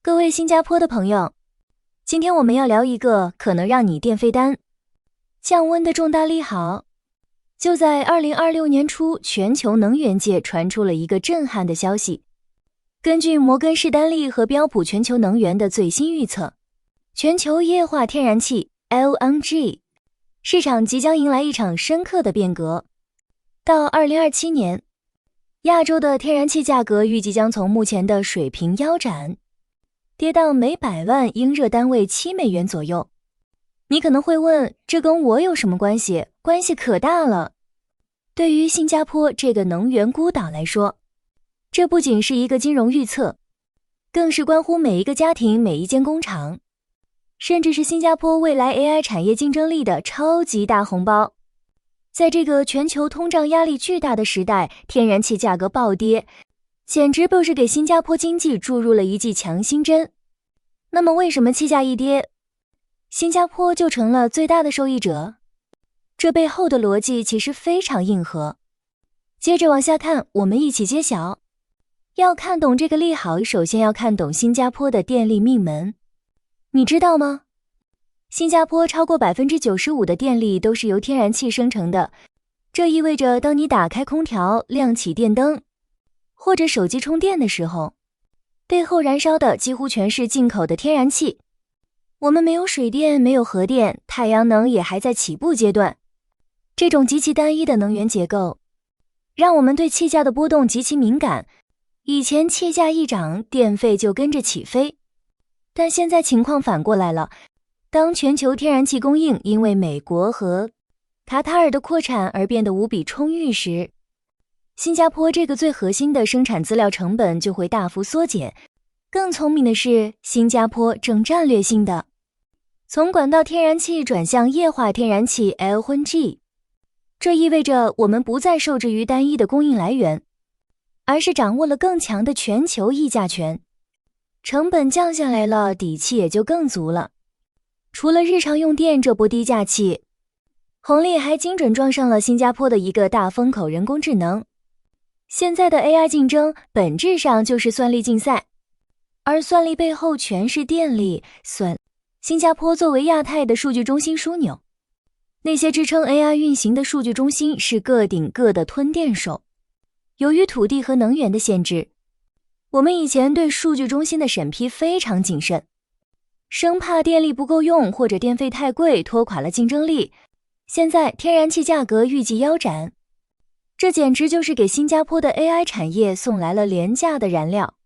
各位新加坡的朋友，今天我们要聊一个可能让你电费单降温的重大利好。就在2026年初，全球能源界传出了一个震撼的消息。根据摩根士丹利和标普全球能源的最新预测，全球液化天然气 LNG 市场即将迎来一场深刻的变革。到2027年，亚洲的天然气价格预计将从目前的水平腰斩，跌到每100万英热单位7美元左右。你可能会问，这跟我有什么关系？关系可大了。对于新加坡这个能源孤岛来说，这不仅是一个金融预测，更是关乎每一个家庭、每一间工厂，甚至是新加坡未来 AI 产业竞争力的超级大红包。在这个全球通胀压力巨大的时代，天然气价格暴跌，简直不是给新加坡经济注入了一剂强心针。那么为什么气价一跌，新加坡就成了最大的受益者？这背后的逻辑其实非常硬核。接着往下看，我们一起揭晓。要看懂这个利好，首先要看懂新加坡的电力命门。你知道吗？新加坡超过 95% 的电力都是由天然气生成的。这意味着当你打开空调、亮起电灯，或者手机充电的时候，背后燃烧的几乎全是进口的天然气。我们没有水电，没有核电，太阳能也还在起步阶段。这种极其单一的能源结构，让我们对气价的波动极其敏感。以前气价一涨，电费就跟着起飞。但现在情况反过来了，当全球天然气供应因为美国和卡塔尔的扩产而变得无比充裕时，新加坡这个最核心的生产资料成本就会大幅缩减。更聪明的是，新加坡正战略性的从管道天然气转向液化天然气 LNG， 这意味着我们不再受制于单一的供应来源，而是掌握了更强的全球议价权。成本降下来了，底气也就更足了。除了日常用电这波低价气，红利还精准撞上了新加坡的一个大风口——人工智能。现在的 AI 竞争本质上就是算力竞赛，而算力背后全是电力。新加坡作为亚太的数据中心枢纽，那些支撑 AI 运行的数据中心是各顶各的吞电手。由于土地和能源的限制，我们以前对数据中心的审批非常谨慎，生怕电力不够用或者电费太贵拖垮了竞争力。现在天然气价格预计腰斩，这简直就是给新加坡的 AI 产业送来了廉价的燃料。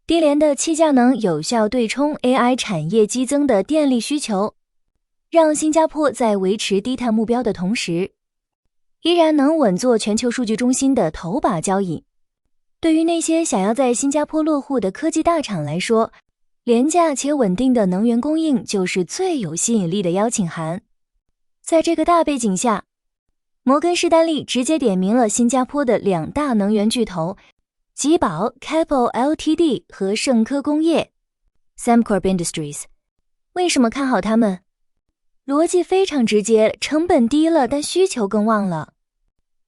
低廉的气价能有效对冲 AI 产业激增的电力需求，让新加坡在维持低碳目标的同时，依然能稳坐全球数据中心的头把交椅。对于那些想要在新加坡落户的科技大厂来说，廉价且稳定的能源供应就是最有吸引力的邀请函。在这个大背景下，摩根士丹利直接点名了新加坡的2大能源巨头吉宝 Keppel Ltd 和盛科工业 Sembcorp Industries。 为什么看好他们？逻辑非常直接，成本低了，但需求更旺了。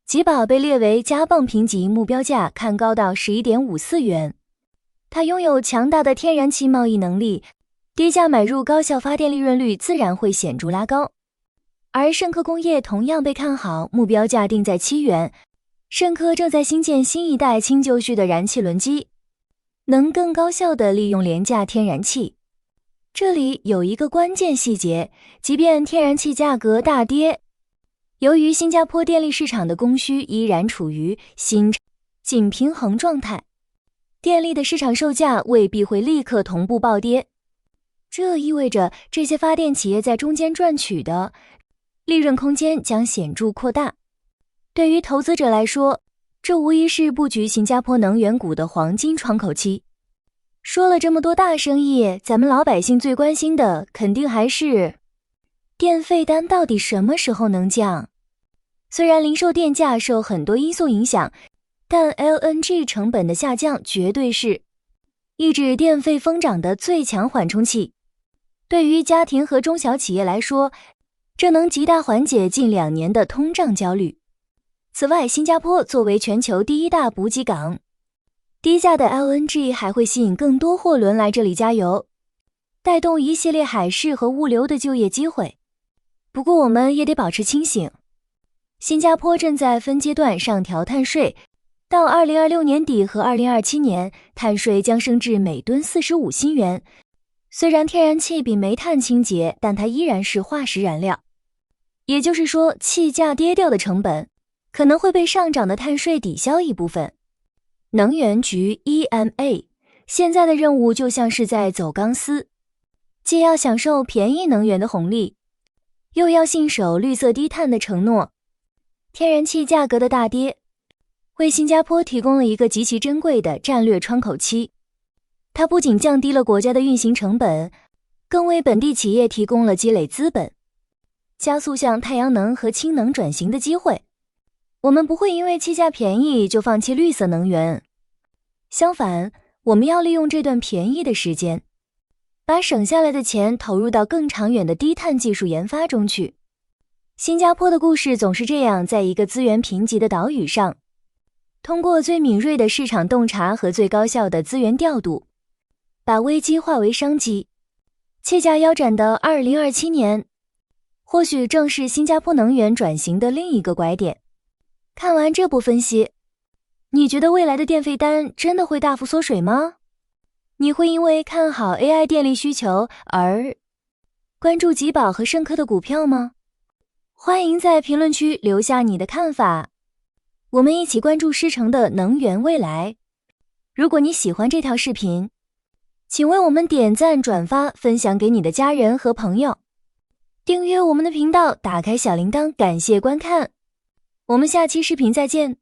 吉宝被列为加棒评级，目标价看高到 11.54 元。它拥有强大的天然气贸易能力，低价买入高效发电利润率自然会显著拉高。而盛科工业同样被看好，目标价定在7元。盛科正在新建新一代轻就绪的燃气轮机，能更高效地利用廉价天然气。这里有一个关键细节，即便天然气价格大跌，由于新加坡电力市场的供需依然处于紧平衡状态，电力的市场售价未必会立刻同步暴跌。这意味着这些发电企业在中间赚取的利润空间将显著扩大。对于投资者来说，这无疑是布局新加坡能源股的黄金窗口期。说了这么多大生意，咱们老百姓最关心的肯定还是电费单到底什么时候能降。虽然零售电价受很多因素影响，但 LNG 成本的下降绝对是抑制电费疯涨的最强缓冲器。对于家庭和中小企业来说，这能极大缓解近2年的通胀焦虑。此外，新加坡作为全球第1大补给港，低价的 LNG 还会吸引更多货轮来这里加油，带动一系列海事和物流的就业机会。不过我们也得保持清醒。新加坡正在分阶段上调碳税，到2026年底和2027年，碳税将升至每吨45新元。虽然天然气比煤炭清洁，但它依然是化石燃料。也就是说，气价跌掉的成本可能会被上涨的碳税抵消一部分。能源局 EMA 现在的任务就像是在走钢丝，既要享受便宜能源的红利，又要信守绿色低碳的承诺。天然气价格的大跌为新加坡提供了一个极其珍贵的战略窗口期，它不仅降低了国家的运行成本，更为本地企业提供了积累资本，加速向太阳能和氢能转型的机会。我们不会因为气价便宜就放弃绿色能源，相反，我们要利用这段便宜的时间，把省下来的钱投入到更长远的低碳技术研发中去。新加坡的故事总是这样，在一个资源贫瘠的岛屿上，通过最敏锐的市场洞察和最高效的资源调度，把危机化为商机。气价腰斩的2027年，或许正是新加坡能源转型的另一个拐点。看完这部分析，你觉得未来的电费单真的会大幅缩水吗？你会因为看好 AI 电力需求而关注集宝和盛科的股票吗？欢迎在评论区留下你的看法，我们一起关注狮城的能源未来。如果你喜欢这条视频，请为我们点赞、转发、分享给你的家人和朋友，订阅我们的频道，打开小铃铛，感谢观看。我们下期视频再见。